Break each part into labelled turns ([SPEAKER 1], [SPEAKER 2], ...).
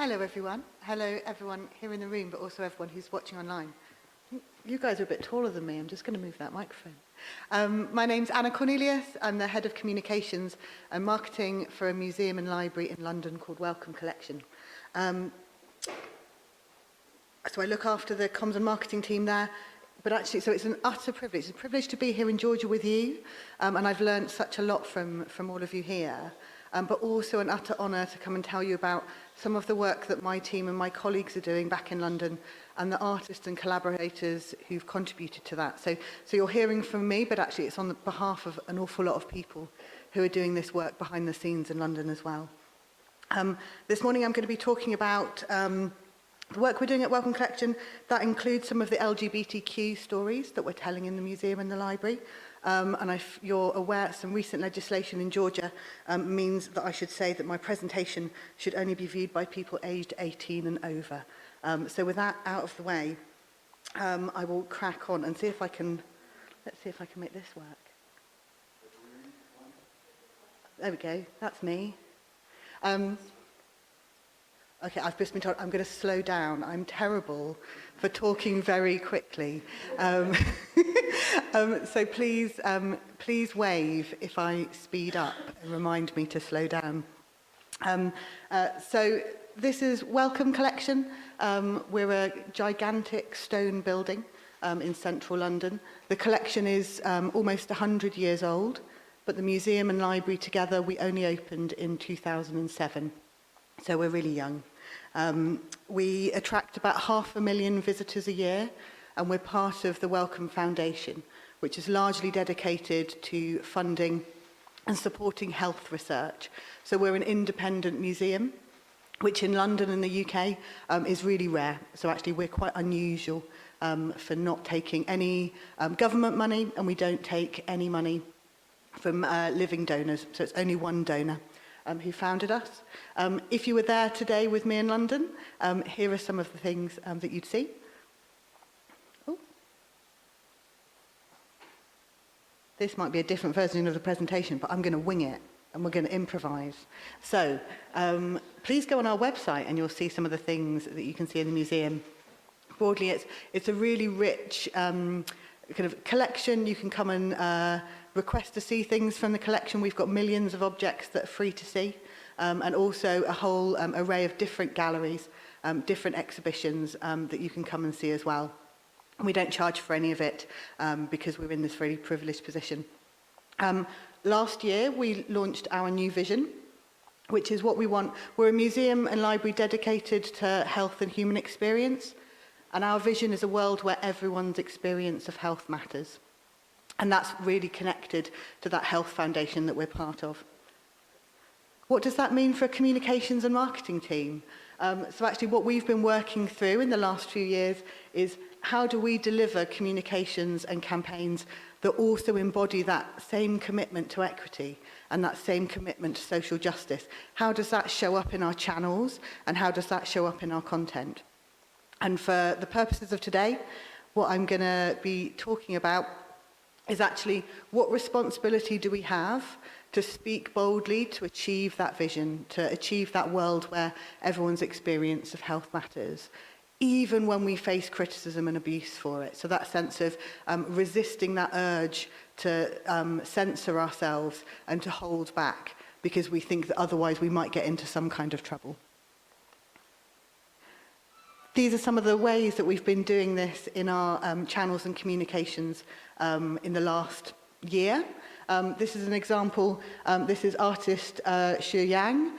[SPEAKER 1] Hello everyone. Hello everyone here in the room, but also everyone who's watching online. You guys are a bit taller than me. I'm just going to move that microphone. My name's Anna Cornelius. I'm the head of communications and marketing for a museum and library in London called Wellcome Collection. So I look after the comms and marketing team there. But actually, so it's an utter privilege. It's a privilege to be here in Georgia with you. And I've learned such a lot from all of you here. But also an utter honour to come and tell you about some of the work that my team and my colleagues are doing back in London and the artists and collaborators who've contributed to that. So you're hearing from me, but actually it's on the behalf of an awful lot of people who are doing this work behind the scenes in London as well. This morning I'm going to be talking about the work we're doing at Wellcome Collection. That includes some of the LGBTQ stories that we're telling in the museum and the library. And if you're aware, some recent legislation in Georgia means that I should say that my presentation should only be viewed by people aged 18 and over. So with that out of the way, I will crack on and see if I can, let's see if I can make this work. There we go, that's me. Okay, I've just been told I'm going to slow down. I'm terrible for talking very quickly. So please wave if I speed up and remind me to slow down. So this is Wellcome Collection. We're a gigantic stone building in central London. The collection is almost 100 years old, but the museum and library together, we only opened in 2007. So we're really young. We attract about 500,000 visitors a year, and we're part of the Wellcome Foundation, which is largely dedicated to funding and supporting health research. So we're an independent museum, which in London and the UK is really rare. So actually we're quite unusual for not taking any government money, and we don't take any money from living donors. So it's only one donor who founded us. If you were there today with me in London, here are some of the things that you'd see. Oh. This might be a different version of the presentation, but I'm going to wing it and we're going to improvise. So please go on our website and you'll see some of the things that you can see in the museum. Broadly, it's a really rich kind of collection. You can come and request to see things from the collection. We've got millions of objects that are free to see, and also a whole array of different galleries, different exhibitions that you can come and see as well. And we don't charge for any of it because we're in this really privileged position. Last year, we launched our new vision, which is what we want. We're a museum and library dedicated to health and human experience. And our vision is a world where everyone's experience of health matters. And that's really connected to that health foundation that we're part of. What does that mean for a communications and marketing team? So actually what we've been working through in the last few years is how do we deliver communications and campaigns that also embody that same commitment to equity and that same commitment to social justice? How does that show up in our channels, and how does that show up in our content? And for the purposes of today, what I'm going to be talking about is actually what responsibility do we have to speak boldly to achieve that vision, to achieve that world where everyone's experience of health matters, even when we face criticism and abuse for it. So that sense of resisting that urge to censor ourselves and to hold back because we think that otherwise we might get into some kind of trouble. These are some of the ways that we've been doing this in our channels and communications in the last year. This is an example. This is artist Xu Yang,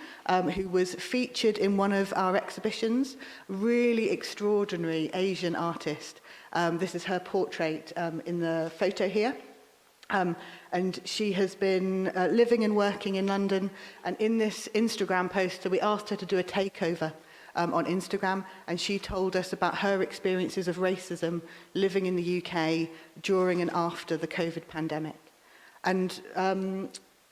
[SPEAKER 1] who was featured in one of our exhibitions. Really extraordinary Asian artist. This is her portrait in the photo here. And she has been living and working in London. And in this Instagram post, so we asked her to do a takeover on Instagram, and she told us about her experiences of racism living in the UK during and after the COVID pandemic. And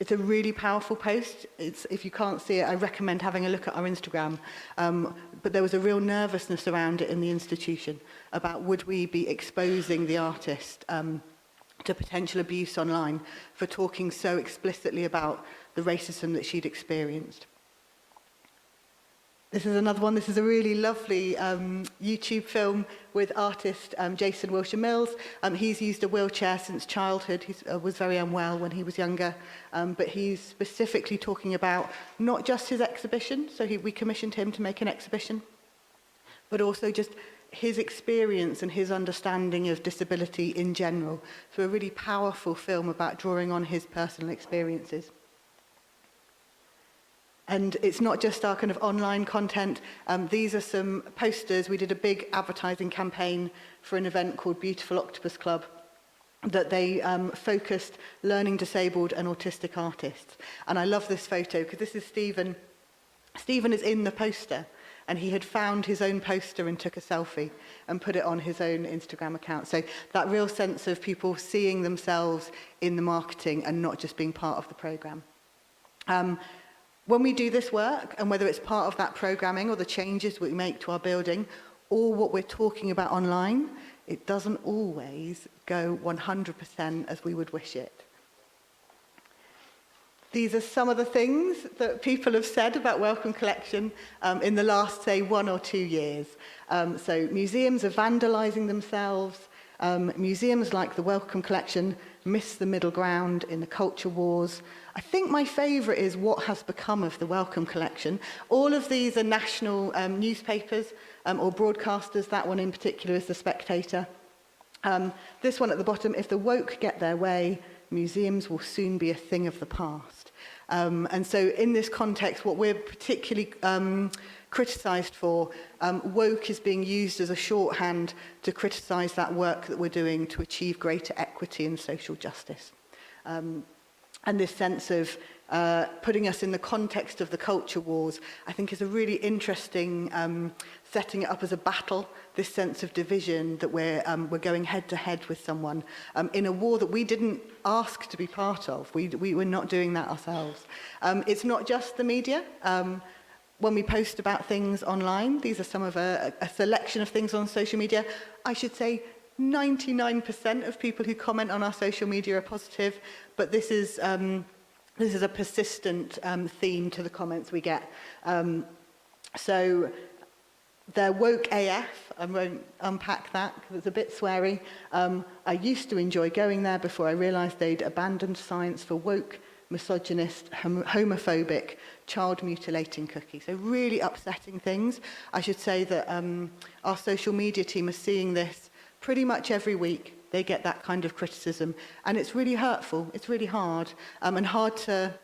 [SPEAKER 1] it's a really powerful post. If you can't see it, I recommend having a look at our Instagram. But there was a real nervousness around it in the institution about would we be exposing the artist to potential abuse online for talking so explicitly about the racism that she'd experienced. This is another one. This is a really lovely YouTube film with artist Jason Wilshire-Mills. He's used a wheelchair since childhood. He was very unwell when he was younger, but he's specifically talking about not just his exhibition, so we commissioned him to make an exhibition, but also just his experience and his understanding of disability in general. So a really powerful film about drawing on his personal experiences. And it's not just our kind of online content. These are some posters. We did a big advertising campaign for an event called Beautiful Octopus Club that they focused learning disabled and autistic artists. And I love this photo because this is Stephen. Stephen is in the poster, and he had found his own poster and took a selfie and put it on his own Instagram account. So that real sense of people seeing themselves in the marketing and not just being part of the programme. When we do this work, and whether it's part of that programming or the changes we make to our building, or what we're talking about online, it doesn't always go 100% as we would wish it. These are some of the things that people have said about Wellcome Collection in the last, say, 1 or 2 years. So museums are vandalising themselves. Museums like the Wellcome Collection miss the middle ground in the culture wars. I think my favourite is what has become of the Wellcome Collection. All of these are national newspapers or broadcasters. That one in particular is The Spectator. This one at the bottom, if the woke get their way, museums will soon be a thing of the past. And so in this context, what we're particularly criticised for, woke is being used as a shorthand to criticise that work that we're doing to achieve greater equity and social justice. And this sense of putting us in the context of the culture wars, I think is a really interesting setting it up as a battle, this sense of division that we're going head to head with someone in a war that we didn't ask to be part of. We were not doing that ourselves. It's not just the media. When we post about things online, these are some of a selection of things on social media. I should say 99% of people who comment on our social media are positive, but this is a persistent theme to the comments we get. So they're woke AF. I won't unpack that because it's a bit sweary. I used to enjoy going there before I realised they'd abandoned science for woke, misogynist, homophobic, child-mutilating cookies. So really upsetting things. I should say that our social media team are seeing this pretty much every week. They get that kind of criticism, and it's really hurtful. It's really hard, and hard to.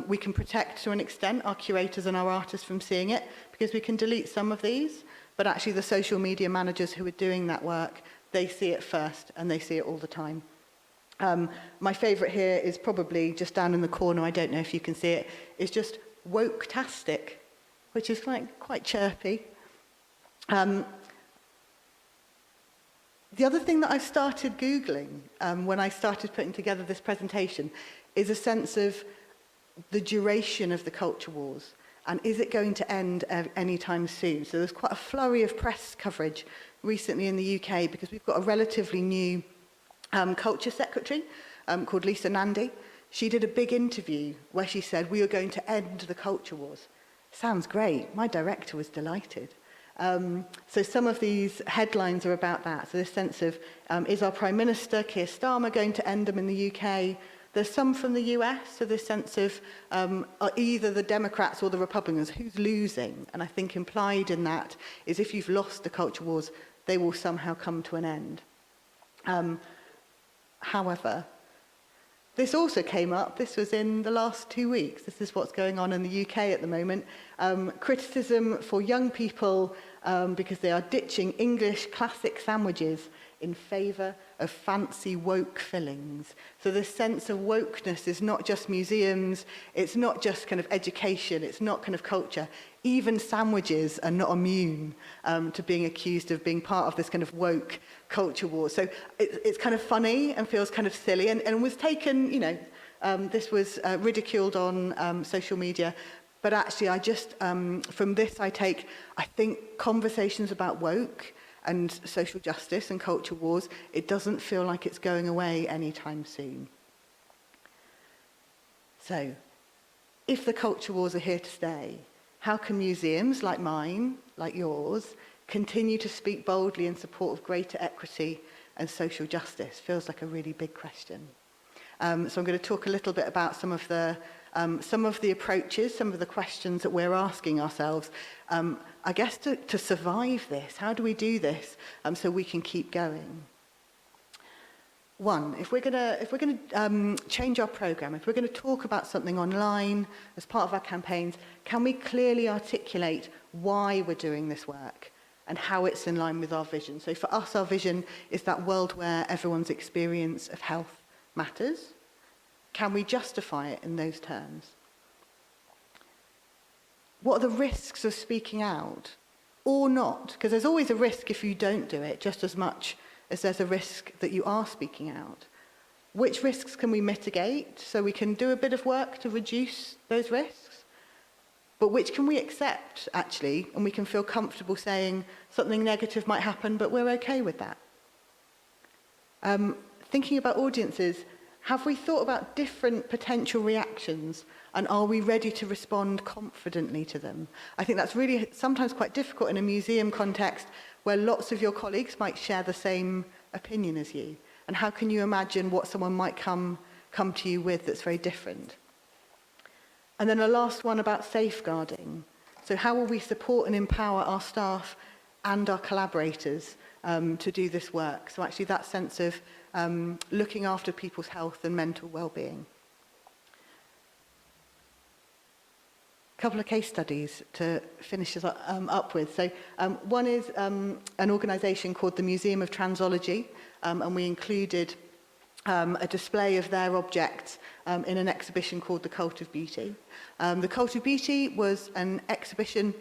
[SPEAKER 1] We can protect to an extent our curators and our artists from seeing it because we can delete some of these, but actually the social media managers who are doing that work, they see it first and they see it all the time. My favourite here is probably just down in the corner. I don't know if you can see it. It's just woke-tastic, which is like quite chirpy. The other thing that I started Googling when I started putting together this presentation is a sense of the duration of the culture wars, and is it going to end anytime soon? So there's quite a flurry of press coverage recently in the UK because we've got a relatively new culture secretary called Lisa Nandy. She did a big interview where she said we are going to end the culture wars. Sounds great. My director was delighted. So some of these headlines are about that. So this sense of, is our Prime Minister, Keir Starmer, going to end them in the UK? There's some from the US, so this sense of either the Democrats or the Republicans, who's losing? And I think implied in that is if you've lost the culture wars, they will somehow come to an end. However, this also came up, this was in the last 2 weeks, this is what's going on in the UK at the moment, criticism for young people because they are ditching English classic sandwiches in favour of fancy woke fillings. So this sense of wokeness is not just museums, it's not just kind of education, it's not kind of culture. Even sandwiches are not immune to being accused of being part of this kind of woke culture war. So it's kind of funny and feels kind of silly and was taken, you know, this was ridiculed on social media. But actually, I just, from this I think conversations about woke and social justice and culture wars, it doesn't feel like it's going away anytime soon. So, if the culture wars are here to stay, How can museums like mine, like yours, continue to speak boldly in support of greater equity and social justice? Feels like a really big question. So I'm going to talk a little bit about some of the approaches, some of the questions that we're asking ourselves, I guess to survive this. How do we do this so we can keep going? One, if we're going to change our programme, if we're going to talk about something online as part of our campaigns, can we clearly articulate why we're doing this work and how it's in line with our vision? So for us, our vision is that world where everyone's experience of health matters. Can we justify it in those terms? What are the risks of speaking out or not? Because there's always a risk if you don't do it, just as much as there's a risk that you are speaking out. Which risks can we mitigate so we can do a bit of work to reduce those risks? But which can we accept, actually, and we can feel comfortable saying something negative might happen, but we're okay with that? Thinking about audiences, have we thought about different potential reactions, and are we ready to respond confidently to them? I think that's really sometimes quite difficult in a museum context where lots of your colleagues might share the same opinion as you. And how can you imagine what someone might come to you with that's very different? And then a last one about safeguarding. So how will we support and empower our staff and our collaborators to do this work? So actually that sense of looking after people's health and mental well-being. A couple of case studies to finish us up with. So one is an organisation called the Museum of Transology, and we included a display of their objects in an exhibition called The Cult of Beauty. The Cult of Beauty was an exhibition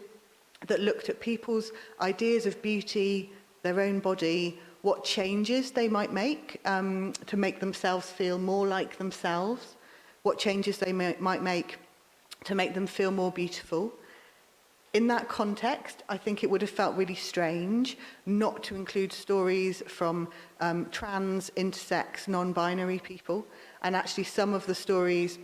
[SPEAKER 1] that looked at people's ideas of beauty, their own body, what changes they might make to make themselves feel more like themselves, what changes they might make to make them feel more beautiful. In that context, I think it would have felt really strange not to include stories from trans, intersex, non-binary people, and actually some of the stories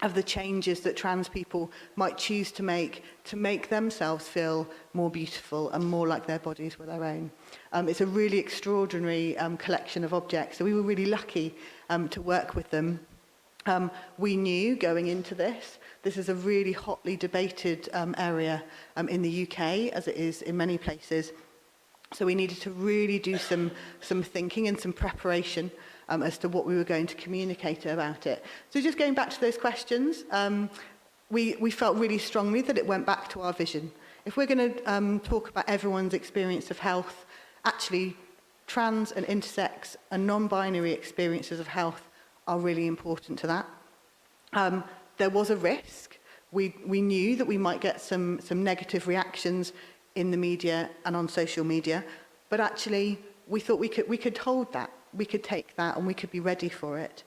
[SPEAKER 1] of the changes that trans people might choose to make themselves feel more beautiful and more like their bodies were their own. It's a really extraordinary collection of objects, so we were really lucky to work with them. We knew going into this is a really hotly debated area in the UK, as it is in many places. So we needed to really do some thinking and some preparation as to what we were going to communicate about it. So just going back to those questions, we felt really strongly that it went back to our vision. If we're going to talk about everyone's experience of health, actually trans and intersex and non-binary experiences of health are really important to that. There was a risk. We knew that we might get some negative reactions in the media and on social media, but actually we thought we could hold that, we could take that, and we could be ready for it.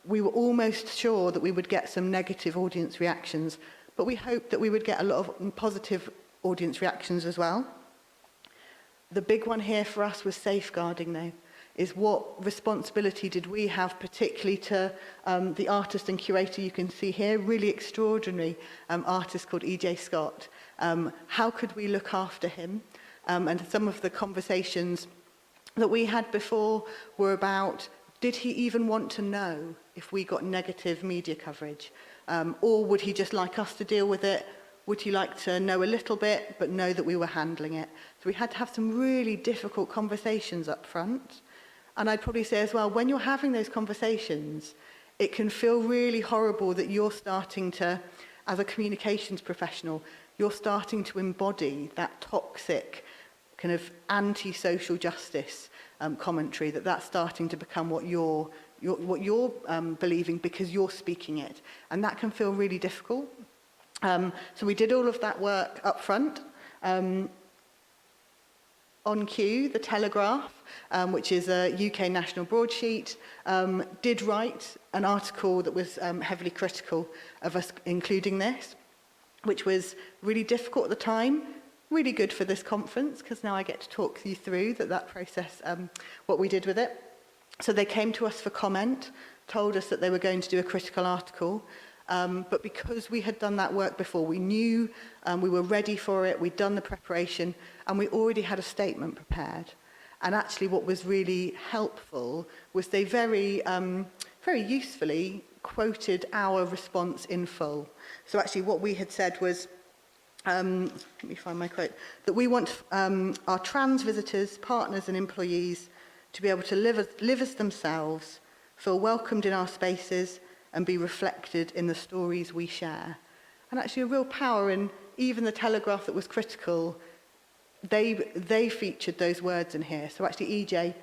[SPEAKER 1] We were almost sure that we would get some negative audience reactions, but we hoped that we would get a lot of positive audience reactions as well. The big one here for us was safeguarding, though. Is what responsibility did we have, particularly to the artist and curator you can see here, really extraordinary artist called E.J. Scott. How could we look after him? And some of the conversations that we had before were about, did he even want to know if we got negative media coverage? Or would he just like us to deal with it? Would he like to know a little bit, but know that we were handling it? So we had to have some really difficult conversations up front. And I'd probably say as well, when you're having those conversations, it can feel really horrible that you're starting to, as a communications professional, you're starting to embody that toxic kind of anti-social justice commentary, that's starting to become what you're believing because you're speaking it. And that can feel really difficult. So we did all of that work up front. On Cue, The Telegraph, which is a UK national broadsheet, did write an article that was heavily critical of us including this, which was really difficult at the time, really good for this conference, because now I get to talk you through that process, what we did with it. So they came to us for comment, told us that they were going to do a critical article, But because we had done that work before, we knew we were ready for it, we'd done the preparation, and we already had a statement prepared. And actually what was really helpful was they very usefully quoted our response in full. So actually what we had said was, let me find my quote, that we want our trans visitors, partners and employees to be able to live as themselves, feel welcomed in our spaces and be reflected in the stories we share. And actually a real power in even the Telegraph that was critical, they featured those words in here. So actually EJ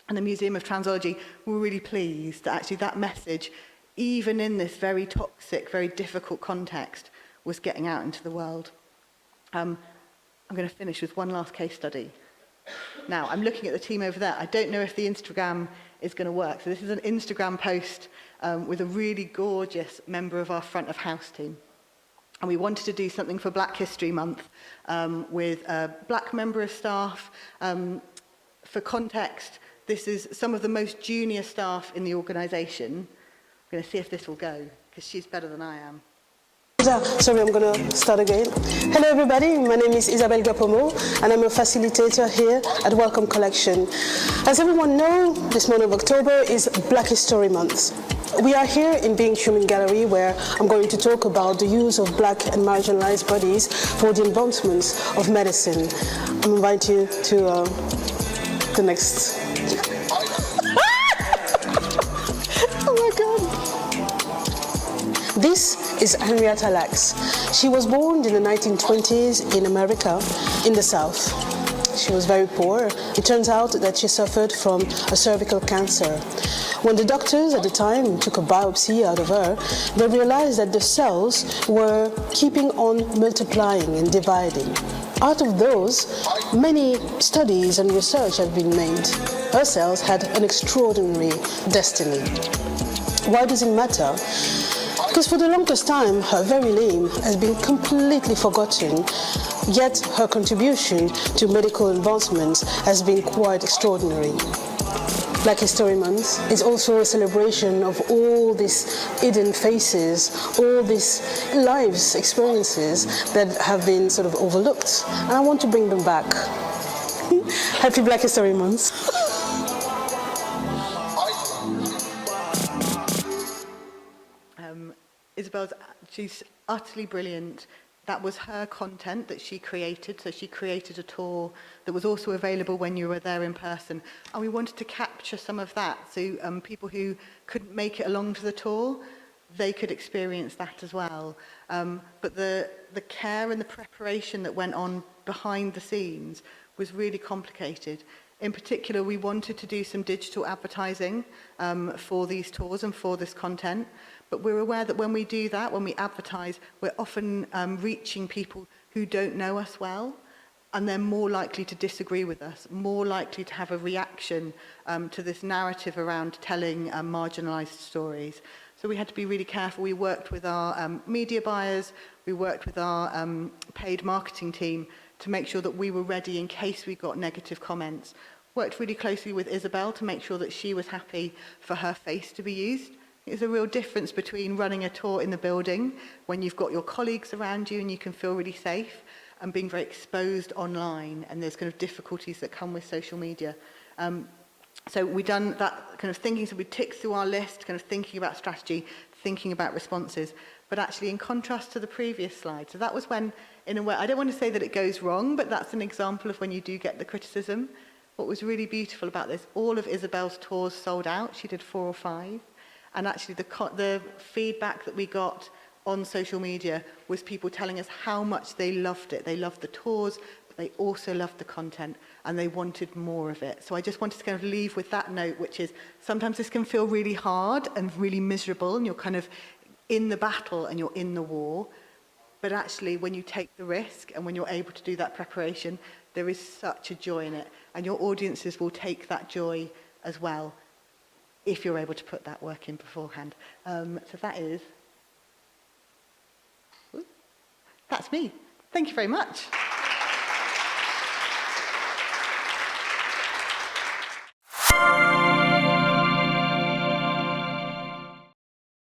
[SPEAKER 1] and the Museum of Transology were really pleased that actually that message, even in this very toxic, very difficult context, was getting out into the world. I'm going to finish with one last case study. Now, I'm looking at the team over there. I don't know if the Instagram is going to work. So this is an Instagram post with a really gorgeous member of our front of house team. And we wanted to do something for Black History Month with a Black member of staff. For context, this is some of the most junior staff in the organisation. I'm going to see if this will go, because she's better than I am.
[SPEAKER 2] Sorry, I'm going to start again. Hello everybody, my name is Giorgi Gaprindashvili and I'm a facilitator here at Wellcome Collection. As everyone knows, this month of October is Black History Month. We are here in Being Human Gallery, where I'm going to talk about the use of Black and marginalized bodies for the advancements of medicine. I'm inviting you to the next... Oh my God! This is Henrietta Lacks. She was born in the 1920s in America, in the South. She was very poor. It turns out that she suffered from a cervical cancer. When the doctors at the time took a biopsy out of her, they realized that the cells were keeping on multiplying and dividing. Out of those, many studies and research have been made. Her cells had an extraordinary destiny. Why does it matter? Because for the longest time, her very name has been completely forgotten, yet her contribution to medical advancements has been quite extraordinary. Black History Month is also a celebration of all these hidden faces, all these lives, experiences that have been sort of overlooked, and I want to bring them back. Happy Black History Month.
[SPEAKER 1] Isabel's, she's utterly brilliant. That was her content that she created. So she created a tour that was also available when you were there in person. And we wanted to capture some of that. So people who couldn't make it along to the tour, they could experience that as well. But the care and the preparation that went on behind the scenes was really complicated. In particular, we wanted to do some digital advertising for these tours and for this content. But we're aware that when we do that, when we advertise, we're often reaching people who don't know us well, and they're more likely to disagree with us, more likely to have a reaction to this narrative around telling marginalised stories. So we had to be really careful. We worked with our media buyers, we worked with our paid marketing team to make sure that we were ready in case we got negative comments. Worked really closely with Isabel to make sure that she was happy for her face to be used. There's a real difference between running a tour in the building when you've got your colleagues around you and you can feel really safe, and being very exposed online, and there's kind of difficulties that come with social media. So we've done that kind of thinking, so we ticked through our list, kind of thinking about strategy, thinking about responses, but actually in contrast to the previous slide. So that was when, in a way, I don't want to say that it goes wrong, but that's an example of when you do get the criticism. What was really beautiful about this, all of Isabel's tours sold out. She did 4 or 5. And actually the feedback that we got on social media was people telling us how much they loved it. They loved the tours, but they also loved the content, and they wanted more of it. So I just wanted to kind of leave with that note, which is sometimes this can feel really hard and really miserable, and you're kind of in the battle and you're in the war. But actually, when you take the risk and when you're able to do that preparation, there is such a joy in it. And your audiences will take that joy as well, if you're able to put that work in beforehand. So that's me. Thank you very much.